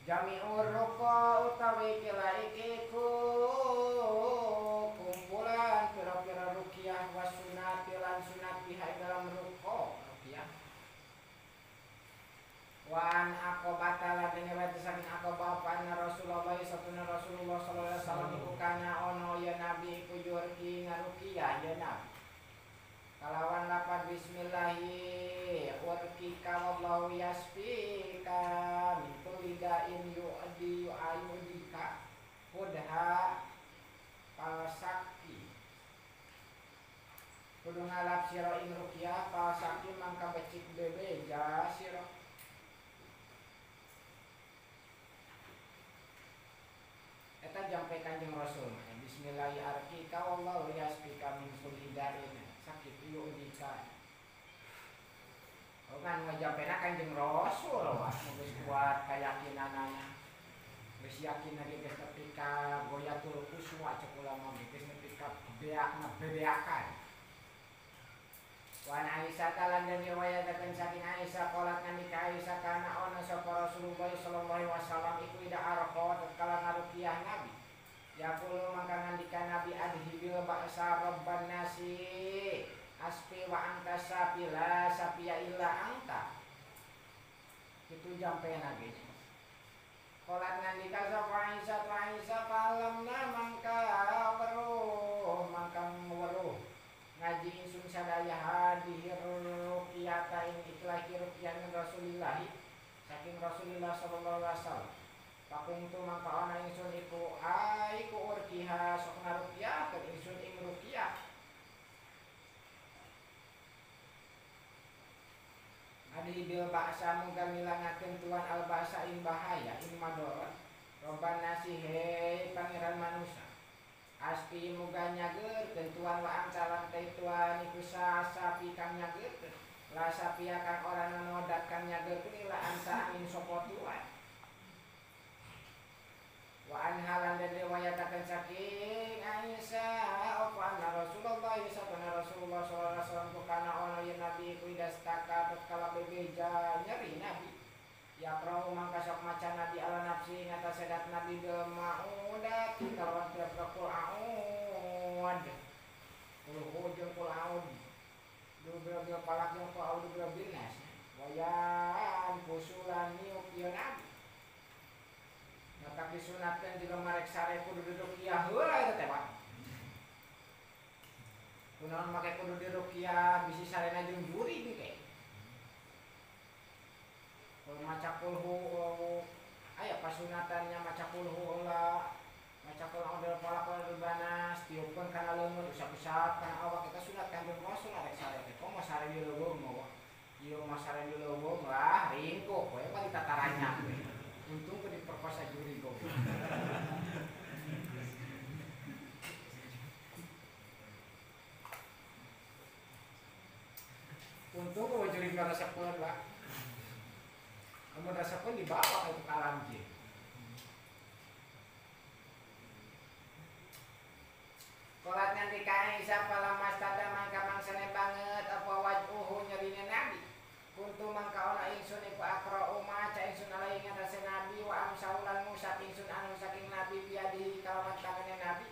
Jami'ur ruqa utawi kilaiki kumpulan pira-pira ruqyah wa sunati lan sunat biha dalam ruqyah. Wan aqobata lan riwayat saking Aqobah panna Rasulullah sallallahu alaihi wasallam iku kana ono ya nabi iku yurki ngaruqyah ya nabi. Kalawan lapan bismillahi warqika wallahu yasfika min kulli da'in yu'ayudika hudha palsaki kudu ngalap sira ing ruqyah palsaki mangka becik bebeja sira. Eta jampe Kanjeng Rasul bismillahi arqika wallahu yasfika min kulli da'in sakit yu'udika. Kan ngajampena Kanjeng Rasul wah geus kuat kayakinanana. Geus yakin lagi geus nepi ka goyatul uswa cek ulama geus nepi ka bebeakan. Wan Aisyah talan dan riwayataken saking Aisyah qalat nami ka Aisyah kana ana sapa Rasulullah sallallahu alaihi wasallam iku ida arqa tatkala ngaruqyah Nabi. Ya kulo mangka ngandika Nabi adhibil ba'sa rabban nasi aspi wa anta sapila sapia illa anta. Itu jampe lagi. Qalat ngandika sapa Aisyah falamna mangka weruh ngaji insun sadaya hadhir ruqyata ing ikhlas ruqyah Rasulillah saking Rasulullah sallallahu alaihi wasallam. Pakuntu mangka ana insun iku urkiha sok ngaruqyah ke insun ing ruqyah. Adi bil ba'sa muga milangakeun tuan al ba'sa ing bahaya ing madorot. Robban nasi hei pangeran manusia. Aspi muga nyageurkeun tuan wa amsalan teh tuan iku sapi kang nyageurkeun. La sapi kang ora nonodat kang nyageurkeun ila anta angin sapa tuan. Wa anhalan dan riwayataken saking Aisyah apa anna Rasulullah sallallahu alaihi wasallam kana ono yen nabi iku idastaka tatkala bebeja nyeri nabi. Ya prau mangka sok maca nabi ala nafsi ngata sedat nabi bil maudat kalawan Qur'an aud. Jeung qul aud. Dua palak yang qul aud dua binas. Wayan pusulan niuk ieu nabi. Maka disunatkan juga marek sare kudu duduk iya heula eta teh Pak. Kunaon make kudu duduk iya bisi sarena jeung juri ge. Kalau maca kulhu aya pasunatannya maca kulhu heula. Maca kulhu odol palak banas tiupkeun kana leungeun usap-usap kana awak kita sunat Kanjeng Rasul arek sare teh. Komo sare di leuweung mah. Ieu mah sare di leuweung lah ringkuk we bari tataranya. Untung ke diperkosa juri kok. Untung kok juri ka resepkeun, Pak. Amun resepkeun dibawa ke alam jin. Qalat nanti ka Aisyah palamas tada mangka mangsane banget apa wajhuhu nyerine Nabi. Kuntu mangka ana ingsun iku aqra'u maca ingsun alaihi ngatasi Nabi wa amsaulan musab ingsun anu saking Nabi biadihi kalawan tangane Nabi.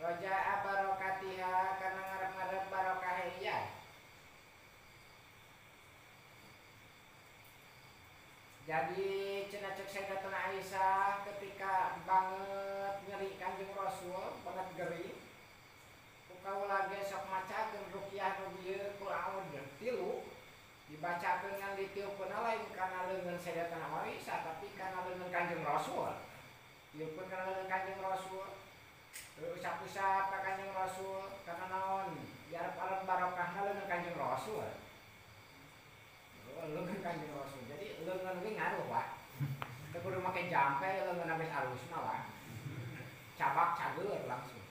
Raja'a barokatiha karena ngarep-ngarep barokah iya. Jadi cenah cek Sayyidatuna Aisyah ketika banget nyeri Kanjeng Rasul banget gering. Kaula ge sok macakeun ruqyah nu dieu Qur'an tilu. Dibacakeun ngan ditiupkeun lain kana leungeun Sayyidatuna Aisyah tapi kana leungeun Kanjeng Rasul. Tiupkeun kana leungeun Kanjeng Rasul. Usap-usap ka Kanjeng Rasul kana naon? Diarep-arep barokahna leungeun Kanjeng Rasul. Leungeun Kanjeng Rasul. Jadi leungeun ge ngaruh, Pak. Teu kudu make jampe leungeun geus alusna, Pak. Cabak cager langsung.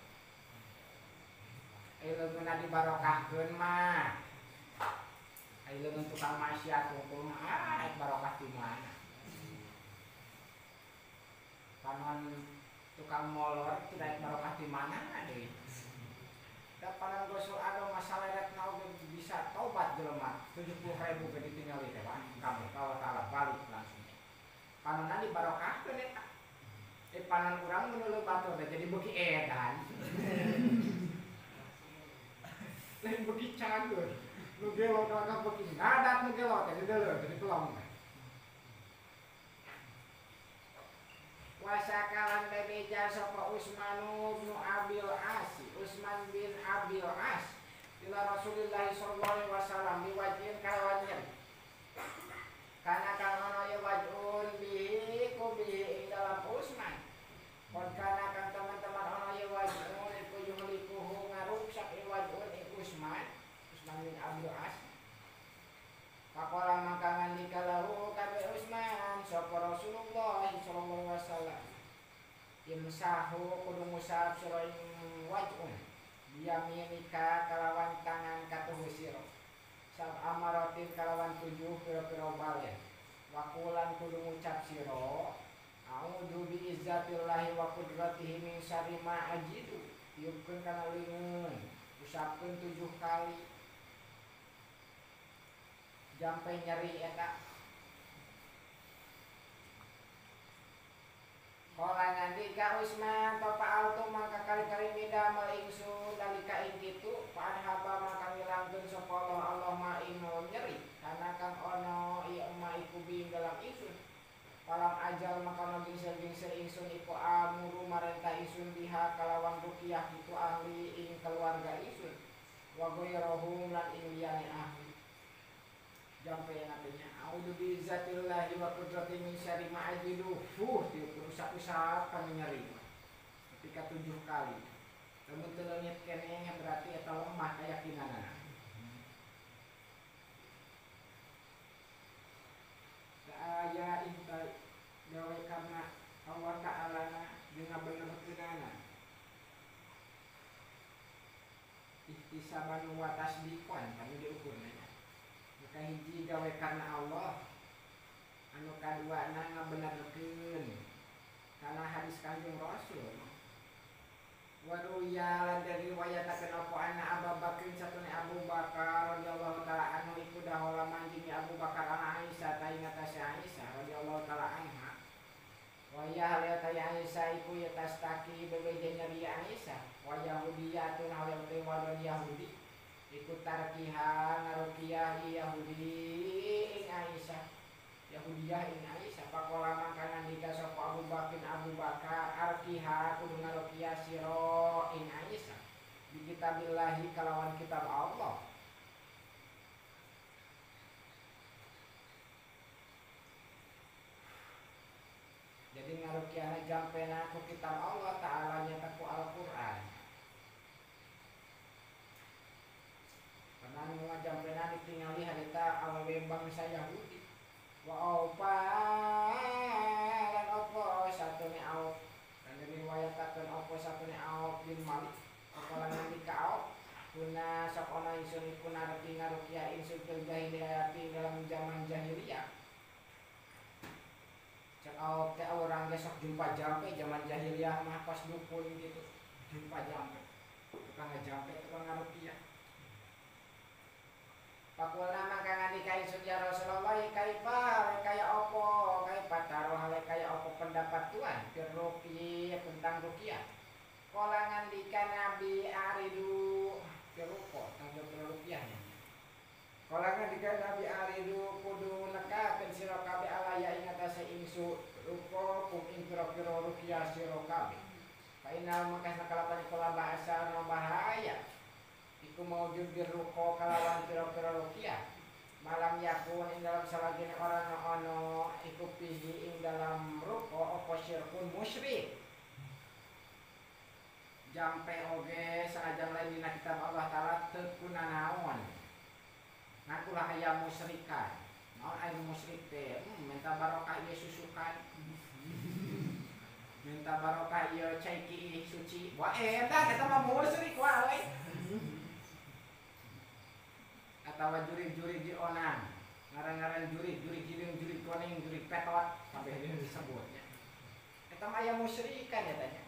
Leungeun dibarokahkeun mah. Leungeun tukang maksiat hukum barokah di mana? Panon tukang molor tidak barokah di mana deui. Da panon gosok ado masalah retna oge bisa tobat jelema 70.000 ge ditinggali teh Pak. Kamu kalau kalah balik langsung. panonna dibarokahkeun eta. Panon urang menulis batur jadi beuki edan. Lain beuki cager. Nu gelo kakak beuki ngadat nu gelo teh deuleur jadi pelong. Wasakalan bebeja sapa Utsman bin Abil As. Utsman bin Abil As ila Rasulillah sallallahu alaihi wasallam diwajin kalawan karena kang ana ya wajun bihi ku bihi ing dalam Utsman. Kon kana kang teman-teman ana ya wajun iku yuhlikuhu ngaruksak wajun iku Utsman bin Abil As. Pakola maka ngandika lahu kabeh Utsman sapa Rasulullah sallallahu alaihi wasallam. Imsahu kudu ngusap sira ing wajun. Biyaminika kalawan tangan katuhu sira. Sab amaratin kalawan 7 pira-pira balen. Wakulan kudu ngucap sira. A'udzu bi izzatillahi wa qudratihi min syarri ma ajidu. Tiupkeun kana leungeun. Usapkeun 7 kali. Jampe nyeri eta. Kala ngandika Utsman papa altu maka kali-kali mida melingsun dalika ing kitu padhaba maka ngilangkeun sapa Allah ma ing nyeri kana kang ana ieu ma iku bing dalam ingsun. Palam ajal maka ngingsel-gingsel ingsun iku amuru marentah ingsun biha kalawan ruqyah itu ahli ing keluarga ingsun. Wa ghairahum lan ing liyane ahli. Jampe nantinya a'udzu bi zatillahi wa qudratihi min syarri ma ajidu. Usap-usap kan nyeri. Ketika 7 kali. Lamun teu leungit keneh berarti eta lemah keyakinanna. Aya inta gawe karena Allah Ta'ala dengan bener-benerana. Ihtisaban wa tasdiqan kami diukurnya. Maka hiji gawe karena Allah, anu kaduana ngabenerkeun kana hadis Kanjeng Rasul. Waruya lan dari riwayatakeun apa anna Abu Bakar satune Abu Bakar radhiyallahu taala anhu iku dahola manjing Abu Bakar ana Aisyah ta ing atase Aisyah radhiyallahu taala anha. Wa ya hal ta Aisyah iku ya tastaki bebeje nyeri Aisyah. Wa Yahudiyatun hal wadon Yahudi. Ikut tarkiha ngarukiah Yahudi ing Aisyah. Yahudiyah ing Aisyah pakola mangka ngandika sapa Abu Bakar arkiha kudu ngarukiah sira ing Aisyah bi kitabillahi kalawan kitab Allah. Jadi ngarukiahna jampena ku kitab Allah Ta'ala nyata ku Al-Qur'an. Karena ngajam pena ditingali harita awewe bangsa Yahudi. Wa aupa lan opo satune Auf. Dan diriwayatakeun opo satune Auf bin Malik. Kala nandika Auf kuna sakona ingsun iku narti ngarukiah ingsun fil jahiliyah dalam zaman jahiliyah. Cek Auf teh orang besok jumpa jampe zaman jahiliyah mah pas dukun gitu. Jumpa jampe. Tukang jampe tukang ngarukiah. Pakulna mangka ngandika ingsun ya Rasulullah kaya opo kaifa taruh kaya opo pendapat Tuhan firruqi tentang ruqyah. Kala ngandika Nabi aridu firuqo tentang ruqyahnya. Kala ngandika Nabi aridu kudu nekakeun sira kabeh alaya ing atase ingsun ruqo kum ing pira-pira ruqyah sira kabeh. Kainal mangka sakalapan kula bahasa no bahaya. Iku maujud birruqo kalawan pira-pira ruqyah. Malam yakun ing dalam salagine orang ono iku pihi ing dalam ruqo apa syirkun musyrik. Jampe oge sanajan lain dina kitab Allah Ta'ala teu kunanaon. Ngakulah aya musyrikan. Naon aya musyrik teh? Minta barokah ieu susukan. Minta barokah ieu caiki suci. Wah eta kita mah musyrik wae. Atau jurig-jurig di onang, ngaran-ngaran jurig giling, jurig kuning, jurig petot, sampai ini disebutnya. Eta mah aya musyrikan ya tanya.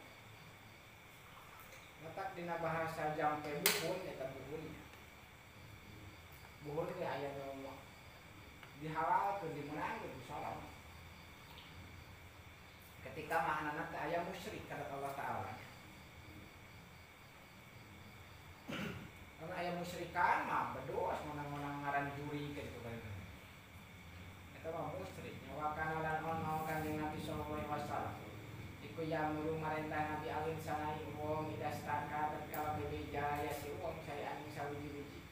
Letak dina bahasa jampe buhun eta buhunnya. Buhun ge aya nu dihalalkeun dimeunang gitu salam. ketika maknana teh aya musyrik kata Allah Ta'ala. Karena aya musyrikan mah bedos menang-menang ngaran juri gitu kan. Eta mah musyrik. Nyawakan lan ono Kanjeng Nabi sallallahu alaihi wasallam. Iku yang muru marentah Nabi alin sanai wong idastaka tatkala bebeja ya si wong saya anu sawiji-wiji.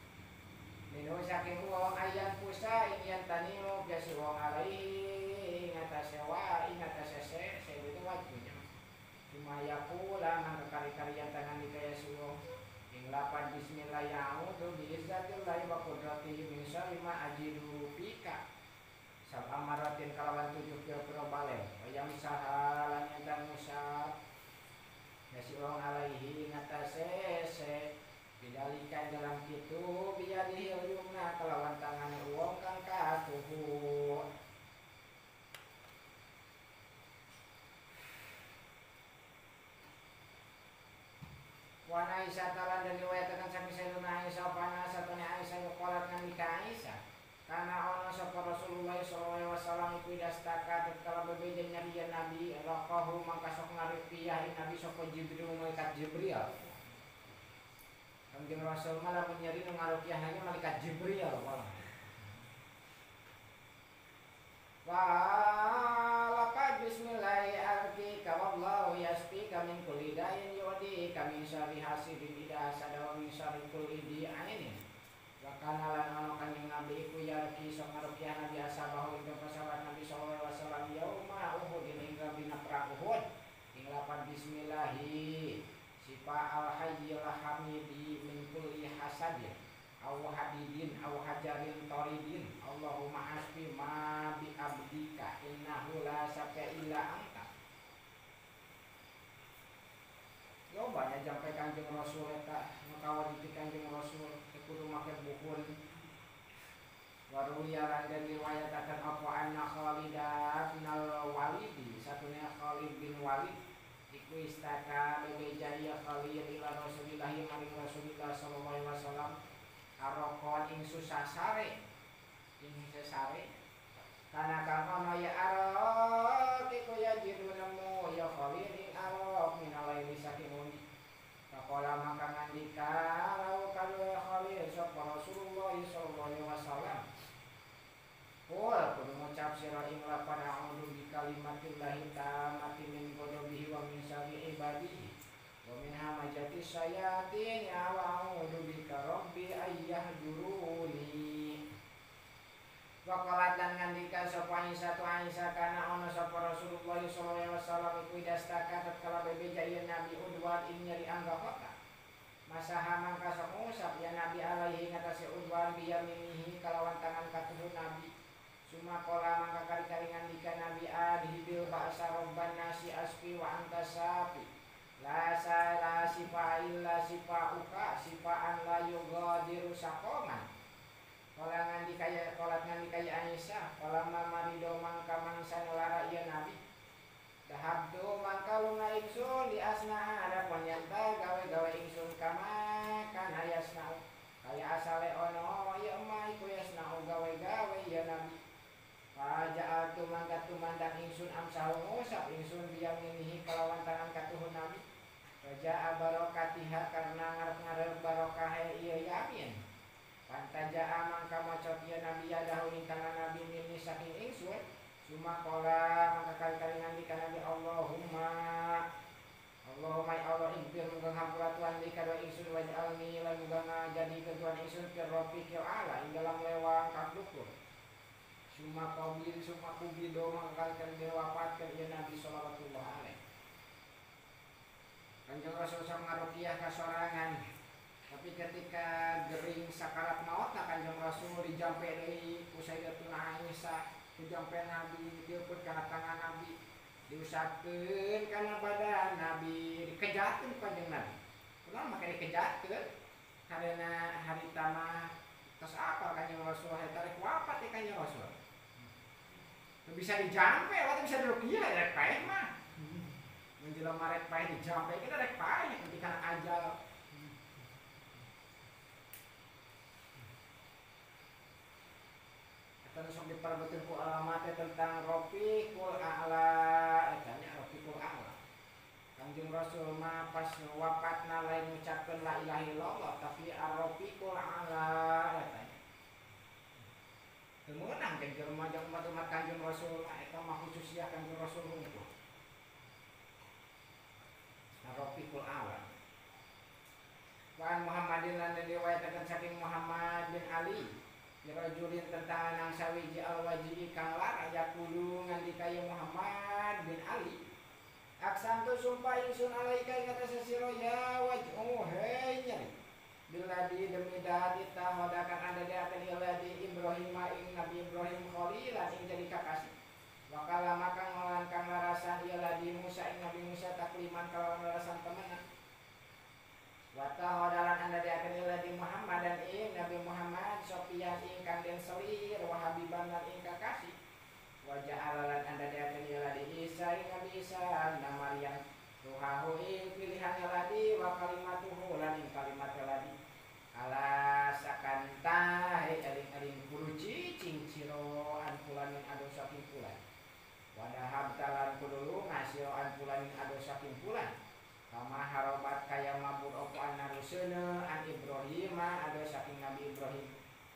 Minu saking wong ayan pusa inian tanimu biasa wong alaihi ngatas sewa ngatas sese itu wajibnya. Cuma yakula mangka kari-karian tangan dikaya si wong ing lapan bismillah ya'udzu bi'izzatillahi wa qudratihi min syarri ma ajidu fika. Sab'a maratin kalawan 7 pira-pira balen. Wayam sahalan yang musab. Ya si wong alaihi ngatas sese bidalikan dalam kitu biyadihi yumna kelawan tangan wong kang katuhu. Wana Aisyah talan dan riwayatakan sami Sayyidina Aisyah pana satune Aisyah qolat ngendika Aisyah kana ana sapa Rasulullah sallallahu alaihi wasallam iku dastaka tatkala bebeja nyarian Nabi raqahu mangka sok ngaripiah Nabi sapa Jibril malaikat Jibril. Kanjeng Rasul malah menyeri ngarupiahnya malaikat Jibril malah. Walaqad bismillahirrahmanirrahim wallahu yasfika min kulli da'in yudi kami syarri hasidin idza hasada wa min syarri kulli di'ainin. Wa kana lan ana Kanjeng Nabi iku yarki sok ngarupiah Nabi ashabahu ing sahabat Nabi sallallahu alaihi wasallam yauma Uhud ing dina perang Uhud ing lapan bismillahi sifa al-hayyil hamidi min kulli hasadin aw hadidin aw hajarin taridin Allahumma asfi ma bi abdika innahu la syafia illa anta. Yo banyak sampai Kanjeng Rasul eta makawan di Kanjeng Rasul kudu make buhun. Waruya dan riwayatakan apa anna Khalid bin Walid satunya Khalid bin Walid iku istaka bebeja ya Khalid ila Rasulillah maring Rasulillah sallallahu alaihi wasallam arokon ing susah sare kana kang ana ya arok iku ya jiru nemu ya Khalid ing arok minalaili saking undi faqala maka ngandika lau kalu ya Khalid sapa Rasulullah sallallahu alaihi wasallam kudu ngucap sira ing lapan a'udzu bi kalimatillahi tammati min ghadabihi wa min syarri ibadihi wa min hamajati syayatin wa a'udzu bika rabbi ayyahduruni. Wa qalat lan ngandika sapa Aisyah kana ana sapa Rasulullah sallallahu alaihi wasallam iku dastaka tatkala bebeja yen Nabi udwan ing nyeri anggapaka masaha mangka sok ngusap ya Nabi alaihi ngatasi udwan biyaminihi kalawan tangan katuhun Nabi. Cuma kola mangka kari-kari ngandika Nabi adhibil ba'sa robban nasi asfi wa anta sapi la sifa illa sifa uka sifaan la yugadiru sakoman. Kola ngandika ya Aisyah kola mamarido mangka mangsa ngelara iya Nabi dahabdu mangka lunga ingsun di asna ada ponyanta gawe-gawe ingsun kama kan ayasna kaya asale ono ya emma iku yasna gawe-gawe ya Nabi. Faja'altu mangkat tumandang ingsun amsahu ngusap ingsun biyaminihi kalawan tangan katuhun Nabi. Faja'a barokatiha karena ngarep-ngarep barokahe iya yamin. Pantaja'a mangka macot iya Nabi yadahu ing tangan Nabi mini saking ingsun. Suma kola mangka kali-kali ngandika Nabi Allahumma ya Allah ighfir mugang hampura Tuhan di kadwa ingsun waj'alni lan mugang jadi ketuan ingsun firrofiqil ala ing dalam lewang kaklukur. Suma kubido mengangkatkan diwafatkan ya Nabi sallallahu alaihi. Kanjeng Rasul ngaruqyah kasorangan. Tapi ketika gering sakarat maut Kanjeng Rasul dijampe deui ku Sayyidatuna Aisyah, dijampe Nabi diuput kana tangan Nabi, diusapkeun kana badan Nabi, dikejatkeun Kanjeng Nabi. Kunaon make dikejatkeun? Karena hari tamah tos apa Kanjeng Rasul eta rek wafat Kanjeng Rasul. Bisa dijampe, atau bisa diruqyah rek paeh mah. Menjelang rek paeh dijampe kita rek paeh ketika ajal. Kita sok diperbetul ku alamatnya tentang Rafiqul A'la, etanya Rafiqul wafat lain ucapkeun la ilaha illallah tapi ar-rafiqul a'la eta. Teu meunang jeung jelema umat Kanjeng Rasul eta mah khusus ya Kanjeng Rasul unggul. Ar-rafiqul a'la. Wan Muhammadin lan diriwayatakeun saking Muhammad bin Ali dirajulin tentang nang sawiji al-wajibi kang lar aya kudu ngandika ya Muhammad bin Ali aksam tu sumpah ingsun alaika ing atas sira ya wajhu hei nyari biladi demi dadi tahodakan anda di akan iladi Ibrahim ing Nabi Ibrahim khalilan ing jadi kakasih wakala maka ngolan kang larasan iladi Musa ing Nabi Musa takliman kalawan larasan temenan wata hodalan anda diakan iladi Muhammad dan ing Nabi Muhammad Sofian ing kanden selir wahabiban dan ing kakasih wajah alalan anda diakan iladi Isa ing Nabi Isa dan Maryam ruhahu ing pilihan iladi wa kalimatuhu lan ing kalimat iladi ala sakanta eling-eling kudu cicing siro anpulan ing ado saking pulan wadahab talan kudu ngasio anpulan ing ado saking pulan kama harobat kaya mabur opo anaruseuna an Ibrahim ada saking Nabi Ibrahim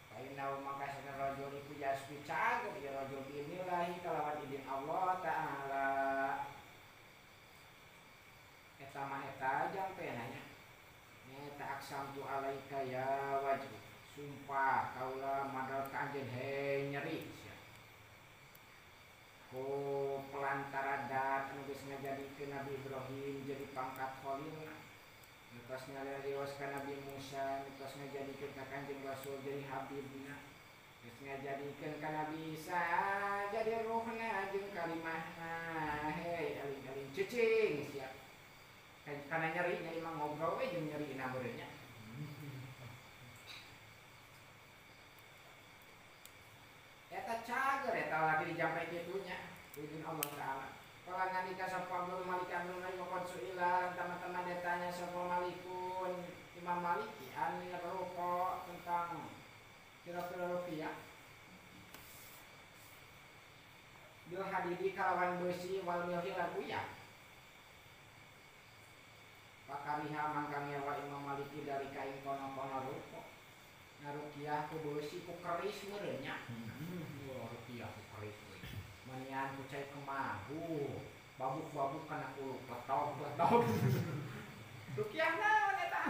kainau maka saking rajul iku jaspi cager ya rajul inilahi kalawan idin Allah Ta'ala eta mah eta jampe nanya eta aksam tu alaika ya wajib sumpah kaula madal kanjen hei nyeri ko pelantara dat anu geus ngajadikeun Nabi Ibrahim jadi pangkat khalilna mitos ngaliwaskeun Nabi Musa mitos ngajadikeun ka Kanjeng Rasul jadi habibna geus ngajadikeun ka Nabi Isa jadi ruhna jeung kalimahna hei aling-aling cicing sia kana nyeri mah ngobrol we jeung nyeri na beureunya eta cager eta lagi dijampe kitunya izin Allah Ta'ala kalau ngandika sapa Abdul Malik Abdul Malik wakon suila teman-teman ditanya sapa Malikun Imam Maliki an rupa tentang kira-kira rupiah bil hadidi kalawan besi wal milhi laguya pakariha mangkang nyewa Imam Maliki dari kain kono-kono rupa rupiah ku beusi ku keris merenya rupiah ku keris manian ku cai kemahu babuk-babuk kana kuluk letok rupiah naon eta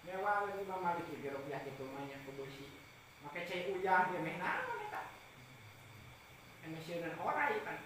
mewah Imam Malik ge rupiah kitu mah nya ku beusi make cai uyah ge meh naon eta emesieun orai kan